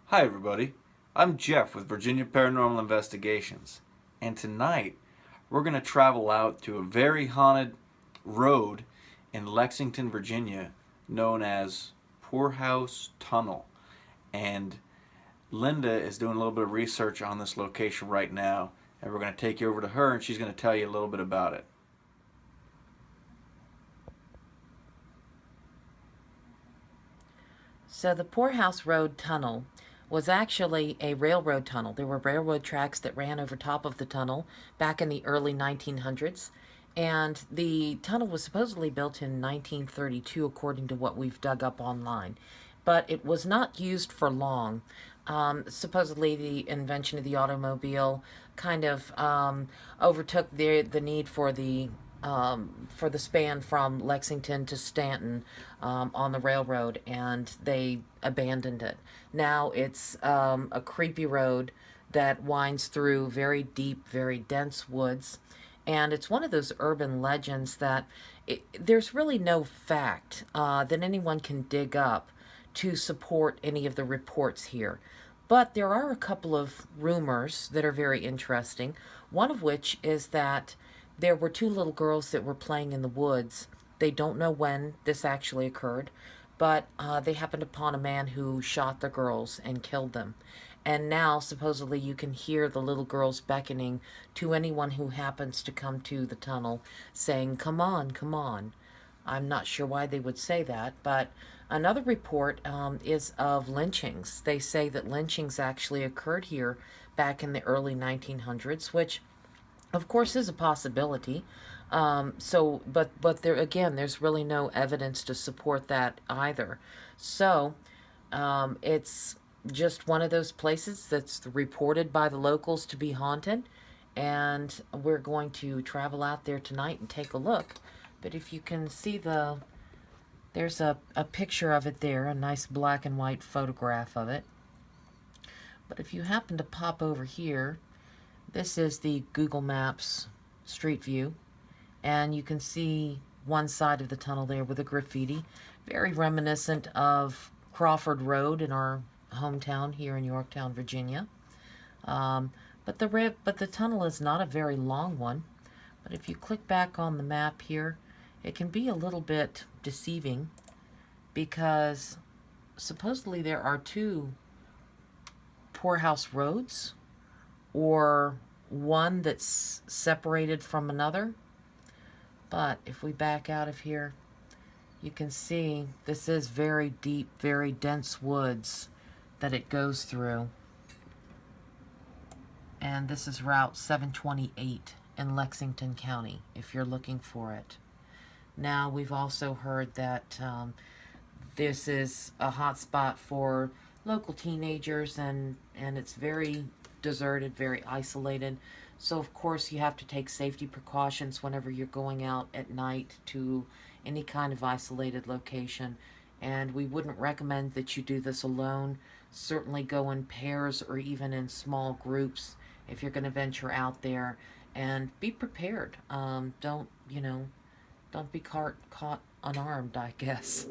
Hi everybody, I'm Jeff with Virginia Paranormal Investigations, and tonight we're going to travel out to a very haunted road in Lexington, Virginia, known as Poorhouse Tunnel. And Linda is doing a little bit of research on this location right now, and we're going to take you over to her and she's going to tell you a little bit about it. So the Poorhouse Road Tunnel was actually a railroad tunnel. There were railroad tracks that ran over top of the tunnel back in the early 1900s. And the tunnel was supposedly built in 1932, according to what we've dug up online. But it was not used for long. Supposedly, the invention of the automobile kind of overtook the need for the span from Lexington to Stanton on the railroad, and they abandoned it. Now it's a creepy road that winds through very deep, very dense woods, and it's one of those urban legends that there's really no fact that anyone can dig up to support any of the reports here. But there are a couple of rumors that are very interesting. One of which is that there were two little girls that were playing in the woods. They don't know when this actually occurred, but they happened upon a man who shot the girls and killed them. And now, supposedly, you can hear the little girls beckoning to anyone who happens to come to the tunnel, saying, "Come on, come on." I'm not sure why they would say that, but another report is of lynchings. They say that lynchings actually occurred here back in the early 1900s, which of course is a possibility. But there again, there's really no evidence to support that either. So it's just one of those places that's reported by the locals to be haunted, and we're going to travel out there tonight and take a look. But if you can see there's a picture of it there, a nice black and white photograph of it. But if you happen to pop over here, this is the Google Maps street view, and you can see one side of the tunnel there with a graffiti, very reminiscent of Crawford Road in our hometown here in Yorktown, Virginia. But the tunnel is not a very long one. But if you click back on the map here, it can be a little bit deceiving because supposedly there are two poorhouse roads, or one that's separated from another. But if we back out of here, you can see this is very deep, very dense woods that it goes through. And this is Route 728 in Lexington County, if you're looking for it. Now, we've also heard that this is a hot spot for local teenagers, and it's very deserted, very isolated. So, of course, you have to take safety precautions whenever you're going out at night to any kind of isolated location. And we wouldn't recommend that you do this alone. Certainly go in pairs or even in small groups if you're going to venture out there. And be prepared. Don't be caught unarmed, I guess.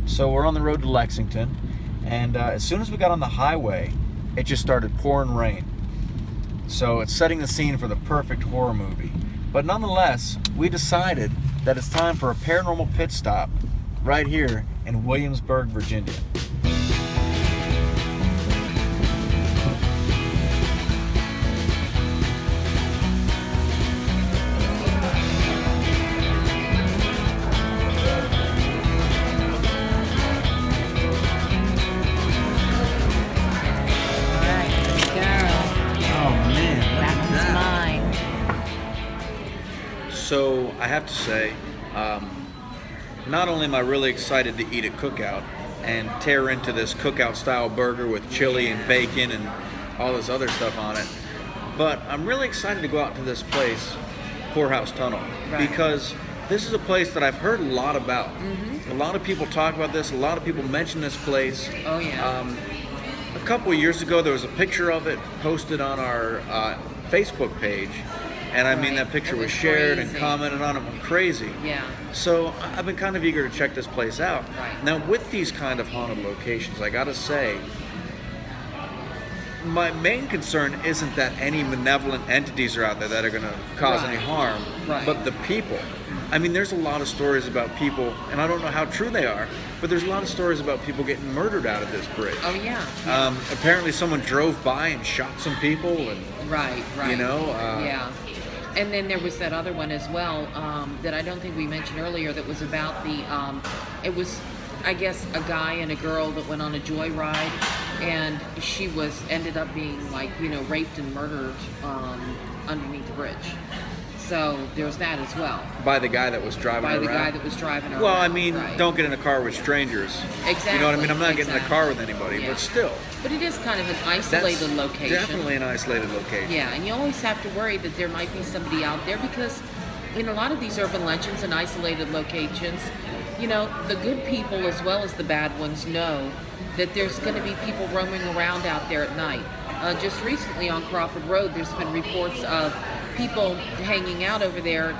So we're on the road to Lexington, and as soon as we got on the highway, it just started pouring rain. So it's setting the scene for the perfect horror movie. But nonetheless, we decided that it's time for a paranormal pit stop right here in Williamsburg, Virginia. So I have to say, not only am I really excited to eat a cookout and tear into this cookout style burger with chili and bacon and all this other stuff on it, but I'm really excited to go out to this place, Poorhouse Tunnel, Right. because this is a place that I've heard a lot about. A lot of people talk about this, a lot of people mention this place. Oh, yeah. couple of years ago, there was a picture of it posted on our Facebook page, and I mean, Right. that picture It was was shared and crazy. commented on. It went crazy. Yeah. So I've been kind of eager to check this place out. Right. Now, with these kind of haunted locations, I gotta say, my main concern isn't that any malevolent entities are out there that are going to cause any Right. harm, Right. but the people. I mean, there's a lot of stories about people, and I don't know how true they are, but there's a lot of stories about people getting murdered out of this bridge. Oh yeah. Apparently, someone drove by and shot some people, and Right. you know, Yeah. And then there was that other one as well that I don't think we mentioned earlier that was about the, it was, I guess, a guy and a girl that went on a joyride, and she ended up being like, raped and murdered underneath the bridge. So there's that as well. by the guy that was driving By around. the guy that was driving her Well, I around, mean, right. don't get in a car with strangers. Exactly. You know what I mean? I'm not getting in a exactly. car with anybody, Yeah. but still, But it is kind of an that's isolated location. definitely an isolated location. Yeah, and you always have to worry that there might be somebody out there because in a lot of these urban legends and isolated locations, the good people as well as the bad ones know that there's going to be people roaming around out there at night. Just recently on Crawford Road, there's been reports of people hanging out over there,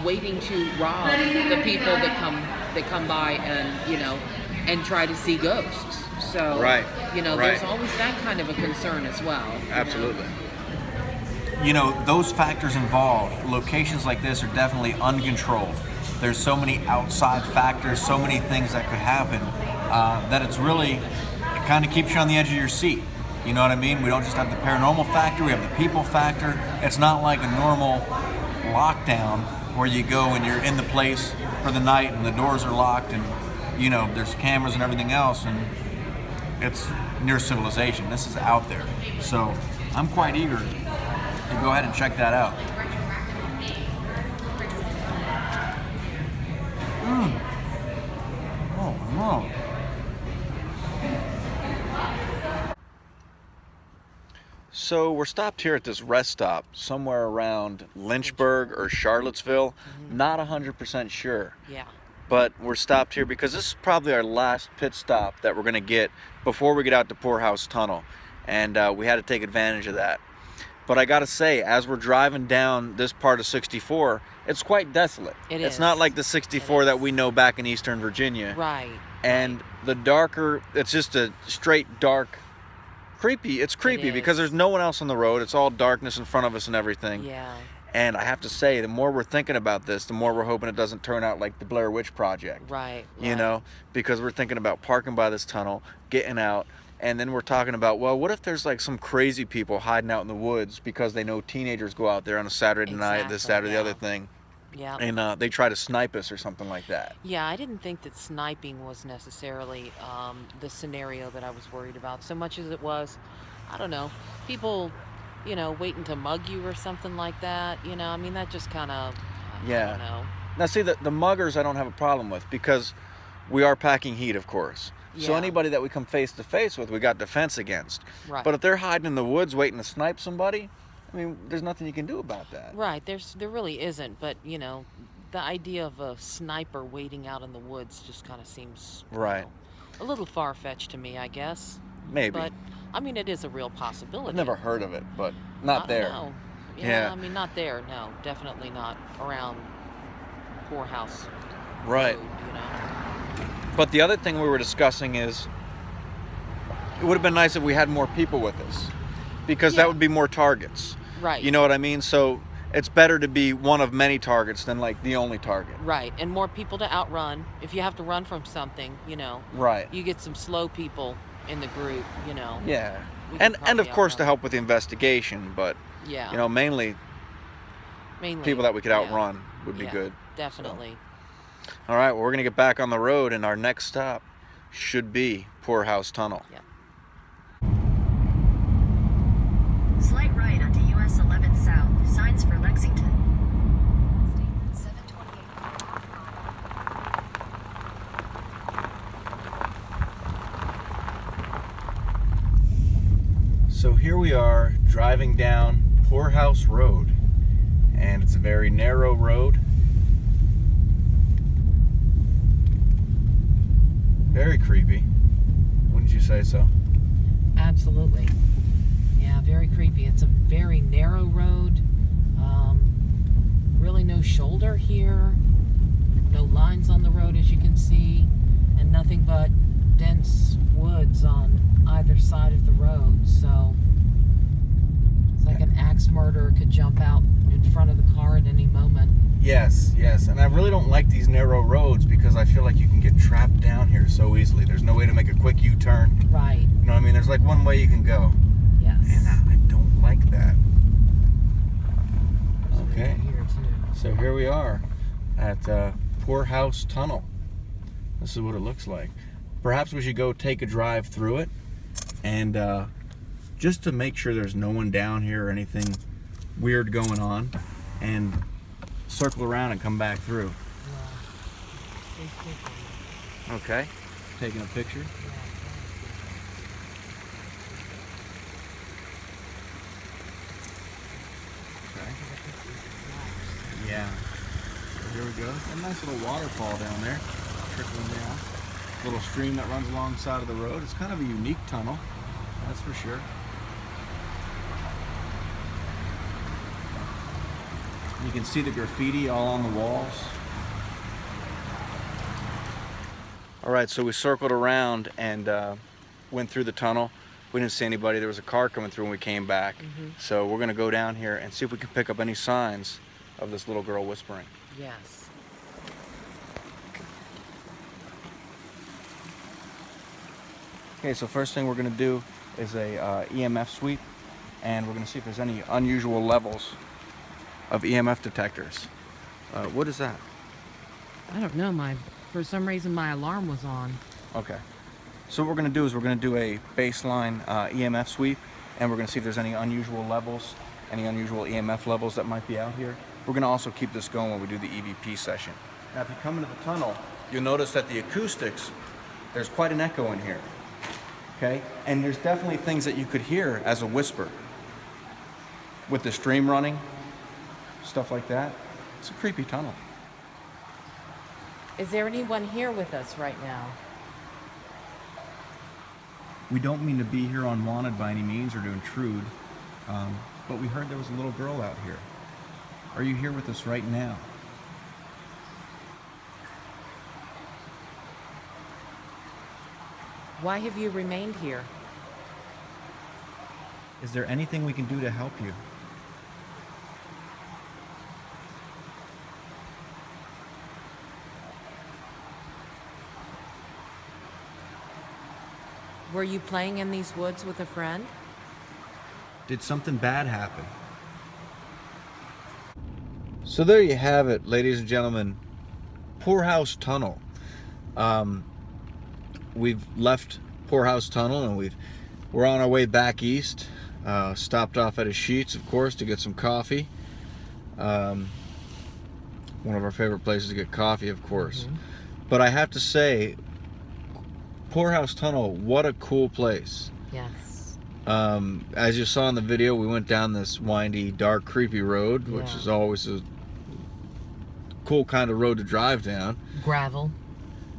waiting to rob the people that come by and try to see ghosts. So, Right, there's right. always that kind of a concern as well. Absolutely. You know, those factors involved, locations like this are definitely uncontrolled. There's so many outside factors, so many things that could happen, that it kind of keeps you on the edge of your seat. You know what I mean? We don't just have the paranormal factor, we have the people factor. It's not like a normal lockdown where you go and you're in the place for the night and the doors are locked and, there's cameras and everything else, and it's near civilization. This is out there. So I'm quite eager to go ahead and check that out. Oh, no. So we're stopped here at this rest stop somewhere around Lynchburg or Charlottesville. Not 100% sure. Yeah. But we're stopped here because this is probably our last pit stop that we're going to get before we get out to Poorhouse Tunnel. And we had to take advantage of that. But I got to say, as we're driving down this part of 64, it's quite desolate. It's is. not like the 64 that we know back in Eastern Virginia. Right. And the darker, it's just a straight dark, creepy. It's creepy because is. there's no one else on the road. It's all darkness in front of us and everything. Yeah. And I have to say, the more we're thinking about this, the more we're hoping it doesn't turn out like the Blair Witch Project. Right. You know, because we're thinking about parking by this tunnel, getting out, and then we're talking about, well, what if there's like some crazy people hiding out in the woods because they know teenagers go out there on a Saturday night, this, that, or the yeah. other thing, Yeah. and they try to snipe us or something like that. Yeah, I didn't think that sniping was necessarily the scenario that I was worried about so much as it was, I don't know, people, waiting to mug you or something like that. I mean, that just kind of, I don't know. Now, see, the muggers I don't have a problem with because we are packing heat, of course. So Yeah. anybody that we come face to face with, we got defense against. Right. But if they're hiding in the woods waiting to snipe somebody, I mean, there's nothing you can do about that. Right, there really isn't, but the idea of a sniper waiting out in the woods just kind of seems Right. a little far-fetched to me, I guess. Maybe. But I mean, it is a real possibility. I've never heard of it, but not there. No. Yeah. I mean, not there. No, definitely not around Poorhouse Right. Road, But the other thing we were discussing is it would have been nice if we had more people with us because Yeah. that would be more targets. Right. You know what I mean? So it's better to be one of many targets than like the only target. Right, and more people to outrun. If you have to run from something, Right. you get some slow people in the group, Yeah. We And can of probably course to outrun. help with the investigation, but Yeah. mainly Mainly people that we could yeah. outrun would be Yeah, good. Definitely. All right, well, we're going to get back on the road and our next stop should be Poorhouse Tunnel. Yeah. Slight right onto US 11 South. Signs for Lexington. State 728. So here we are driving down Poorhouse Road, and it's a very narrow road. Very creepy. Wouldn't you say so? absolutely. Yeah, very creepy. It's a very narrow road. Really no shoulder here. No lines on the road, as you can see, and nothing but dense woods on either side of the road. So it's like an axe murderer could jump out in front of the car at any moment. Yes, yes. And I really don't like these narrow roads because I feel like you can get trapped down here so easily. There's no way to make a quick U-turn. Right. You know what I mean? There's like one way you can go. Yes. And I don't like that. Okay. Here too. So here we are at Poorhouse Tunnel. This is what it looks like. Perhaps we should go take a drive through it, and just to make sure there's no one down here or anything weird going on, and circle around and come back through. Yeah. Okay. Taking a picture. Yeah. So here we go. A nice little waterfall down there, trickling down. Little stream that runs alongside of the road. It's kind of a unique tunnel, that's for sure. You can see the graffiti all on the walls. All right, so we circled around and went through the tunnel. We didn't see anybody. There was a car coming through when we came back. So we're gonna go down here and see if we can pick up any signs of this little girl whispering. Yes. Okay, so first thing we're gonna do is a EMF sweep, and we're gonna see if there's any unusual levels of EMF detectors. What is that? I don't know. For some reason, my alarm was on. Okay. So what we're gonna do is we're gonna do a baseline EMF sweep, and we're gonna see if there's any unusual levels, any unusual EMF levels that might be out here. We're gonna also keep this going when we do the EVP session. Now, if you come into the tunnel, you'll notice that the acoustics, there's quite an echo in here. Okay, and there's definitely things that you could hear as a whisper. With the stream running, stuff like that. It's a creepy tunnel. Is there anyone here with us right now? We don't mean to be here unwanted by any means or to intrude, but we heard there was a little girl out here. Are you here with us right now? Why have you remained here? Is there anything we can do to help you? Were you playing in these woods with a friend? Did something bad happen? So there you have it, ladies and gentlemen. Poorhouse Tunnel. We've left Poorhouse Tunnel and we're on our way back east. Stopped off at a Sheetz, of course, to get some coffee. One of our favorite places to get coffee, of course. But I have to say, Poorhouse Tunnel, what a cool place. Yes. As you saw in the video, we went down this windy, dark, creepy road, which is always a cool kind of road to drive down. Gravel.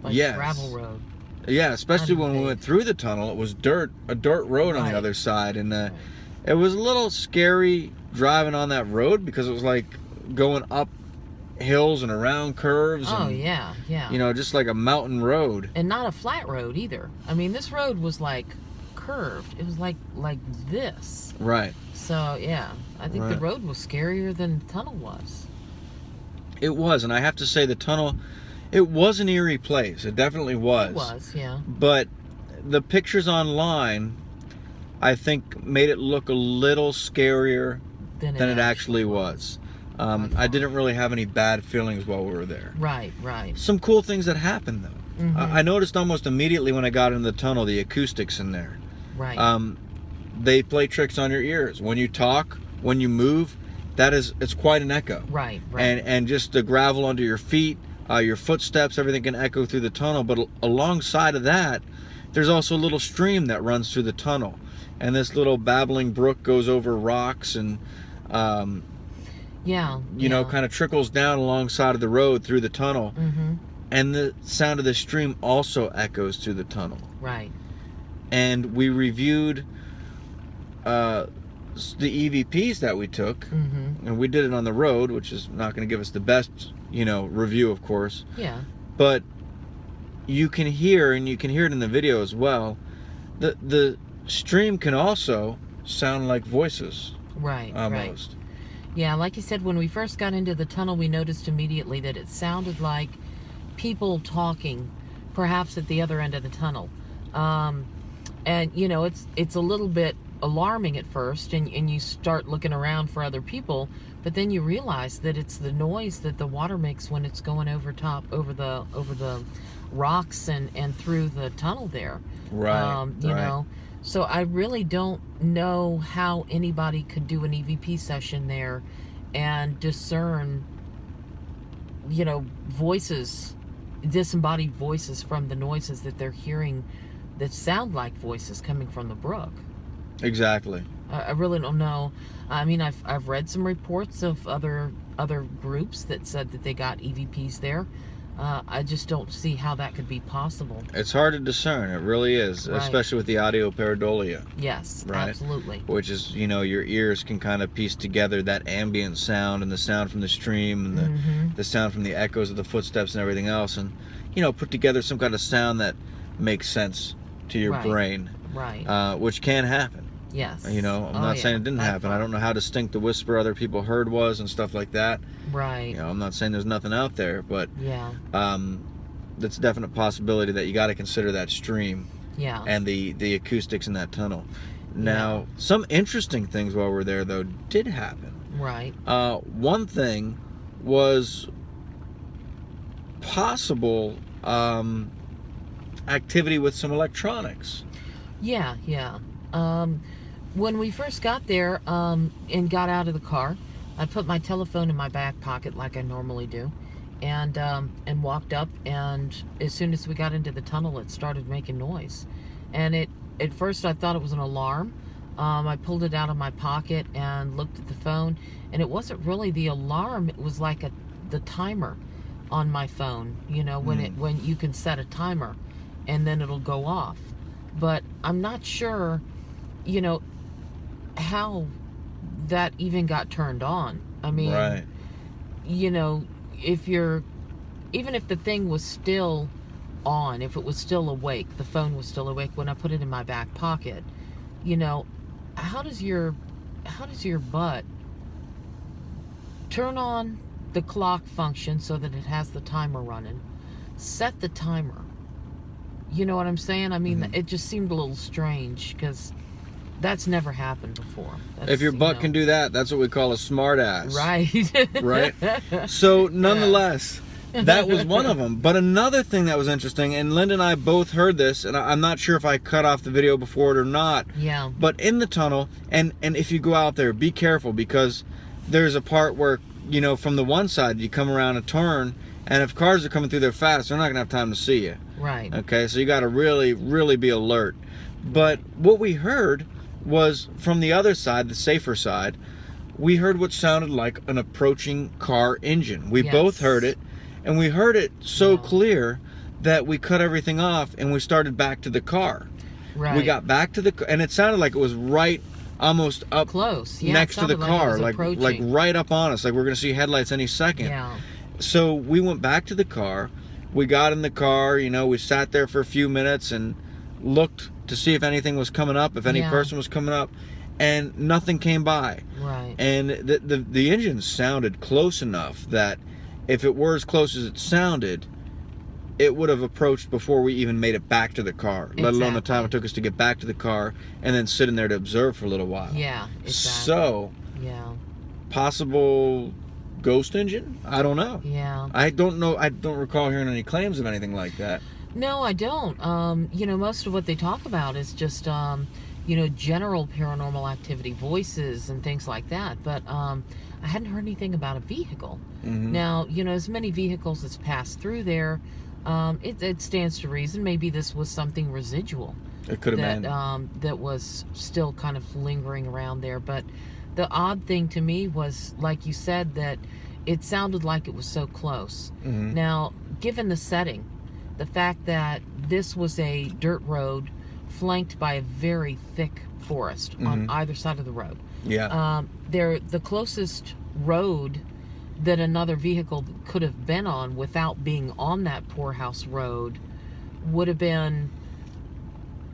Like Yes. gravel road. Yeah, especially when we went through the tunnel, it was a dirt road on the other side, and it was a little scary driving on that road because it was like going up hills and around curves. Oh, and, yeah. you know, just like a mountain road. And not a flat road either. I mean, this road was like curved. It was like this. Right. So, yeah, I think the road was scarier than the tunnel was. It was, and I have to say the tunnel, it was an eerie place. It definitely was. It was, yeah. But the pictures online, I think, made it look a little scarier than it actually was. I didn't really have any bad feelings while we were there. Right, right. Some cool things that happened, though. I noticed almost immediately when I got into the tunnel, the acoustics in there. Right. They play tricks on your ears. When you talk, when you move, it's quite an echo. Right, right. And just the gravel under your feet, your footsteps, everything can echo through the tunnel. But alongside of that, there's also a little stream that runs through the tunnel. And this little babbling brook goes over rocks and, you know, kind of trickles down alongside of the road through the tunnel. And the sound of the stream also echoes through the tunnel. Right. and we reviewed the EVPs that we took, and we did it on the road, which is not going to give us the best, review, of course. Yeah. But you can hear, and you can hear it in the video as well, the stream can also sound like voices. Right. Almost. Right. Yeah, like you said, when we first got into the tunnel, we noticed immediately that it sounded like people talking, perhaps at the other end of the tunnel. And it's a little bit alarming at first, and you start looking around for other people, but then you realize that it's the noise that the water makes when it's going over the rocks and through the tunnel there. Right. You know, so I really don't know how anybody could do an EVP session there and discern, voices, disembodied voices from the noises that they're hearing that sound like voices coming from the brook. Exactly. I really don't know. I mean, I've read some reports of other groups that said that they got EVPs there. I just don't see how that could be possible. It's hard to discern. It really is, Right. especially with the audio pareidolia. Yes, Right. absolutely. Which is, your ears can kind of piece together that ambient sound and the sound from the stream and the sound from the echoes of the footsteps and everything else, and put together some kind of sound that makes sense to your Right. brain. Right. Which can happen. Yes. I'm not saying it didn't happen. I don't know how distinct the whisper other people heard was and stuff like that. Right. I'm not saying there's nothing out there, but Yeah. that's a definite possibility that you got to consider that stream Yeah. and the acoustics in that tunnel. Now, some interesting things while we're there, though, did happen. Right. One thing was possible activity with some electronics. Yeah. Yeah. When we first got there and got out of the car, I put my telephone in my back pocket like I normally do, and walked up. And as soon as we got into the tunnel, it started making noise. And at first I thought it was an alarm. I pulled it out of my pocket and looked at the phone, and it wasn't really the alarm. It was like the timer on my phone. When you can set a timer, and then it'll go off. But I'm not sure, how that even got turned on. I mean, Right. even if the thing was still on, if it was still awake, the phone was still awake when I put it in my back pocket, how does your butt turn on the clock function so that it has the timer running, set the timer? You know what I'm saying? I mean, it just seemed a little strange because that's never happened before. If your butt can do that, that's what we call a smart ass. Right. Right? So, nonetheless, that was one of them. But another thing that was interesting, and Linda and I both heard this, and I'm not sure if I cut off the video before it or not. Yeah. But in the tunnel, and if you go out there, be careful, because there's a part where, from the one side, you come around a turn, and if cars are coming through there fast, they're not going to have time to see you. Right. Okay, so you got to really, really be alert. But what we heard was from the other side, the safer side, we heard what sounded like an approaching car engine. We both heard it, and we heard it so clear that we cut everything off and we started back to the car. Right. We got back to the car, and it sounded like it was right almost up close. Yeah, next to the car, like right up on us, like we're going to see headlights any second. Yeah. So we went back to the car. We got in the car, we sat there for a few minutes and looked to see if anything was coming up, if any person was coming up, and nothing came by. Right. And the engine sounded close enough that if it were as close as it sounded, it would have approached before we even made it back to the car, let alone the time it took us to get back to the car and then sit in there to observe for a little while. Yeah, exactly. So, possible ghost engine? I don't know. Yeah. I don't know. I don't recall hearing any claims of anything like that. No, I don't. Most of what they talk about is just, general paranormal activity, voices and things like that. But I hadn't heard anything about a vehicle. Now, as many vehicles as passed through there, it stands to reason maybe this was something residual. It could have been. That was still kind of lingering around there. But the odd thing to me was, like you said, that it sounded like it was so close. Now, given the setting, the fact that this was a dirt road flanked by a very thick forest on either side of the road. Yeah. The closest road that another vehicle could have been on without being on that poorhouse road would have been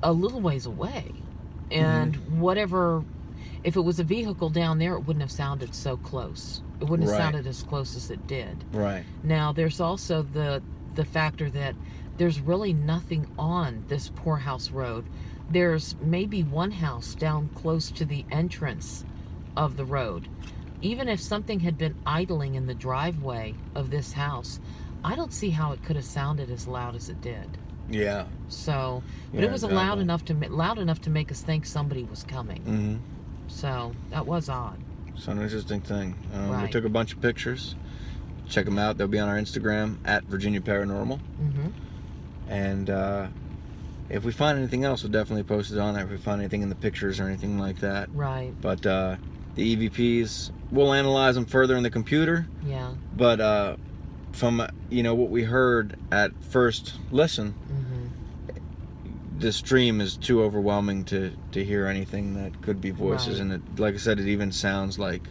a little ways away. And whatever, if it was a vehicle down there, it wouldn't have sounded so close. It wouldn't have sounded as close as it did. Right. Now, there's also the factor that there's really nothing on this poorhouse road. There's maybe one house down close to the entrance of the road. Even if something had been idling in the driveway of this house, I don't see how it could have sounded as loud as it did. Yeah. So, but Yeah, it was loud enough to make us think somebody was coming. So that was odd. It's an interesting thing. We Right. took a bunch of pictures. Check them out. They'll be on our Instagram at Virginia Paranormal. And if we find anything else, we'll definitely post it on there. If we find anything in the pictures or anything like that. Right. But the EVPs, we'll analyze them further in the computer. Yeah. But from what we heard at first listen, the stream is too overwhelming to hear anything that could be voices. Right. And it, like I said, it even sounds like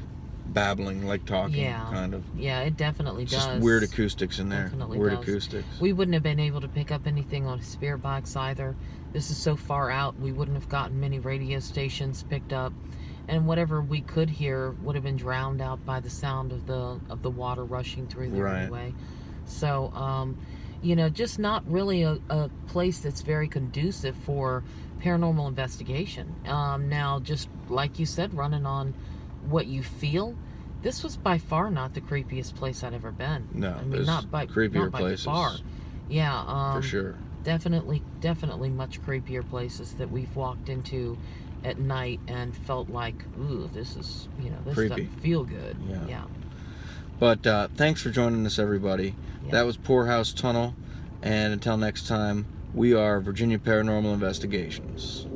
babbling, like talking, Yeah. kind of. Yeah, it definitely It's does. just weird acoustics in there. Definitely Weird does. acoustics. We wouldn't have been able to pick up anything on a spirit box either. This is so far out, we wouldn't have gotten many radio stations picked up, and whatever we could hear would have been drowned out by the sound of the water rushing through there Right. anyway. So, just not really a place that's very conducive for paranormal investigation. Now, just like you said, running on what you feel, this was by far not the creepiest place I'd ever been. No, I mean, there's not by creepier not places. by far. Yeah, For sure. Definitely much creepier places that we've walked into at night and felt like, ooh, this is, this Creepy. doesn't feel good. Yeah. But thanks for joining us, everybody. Yeah. That was Poorhouse Tunnel. And until next time, we are Virginia Paranormal Investigations.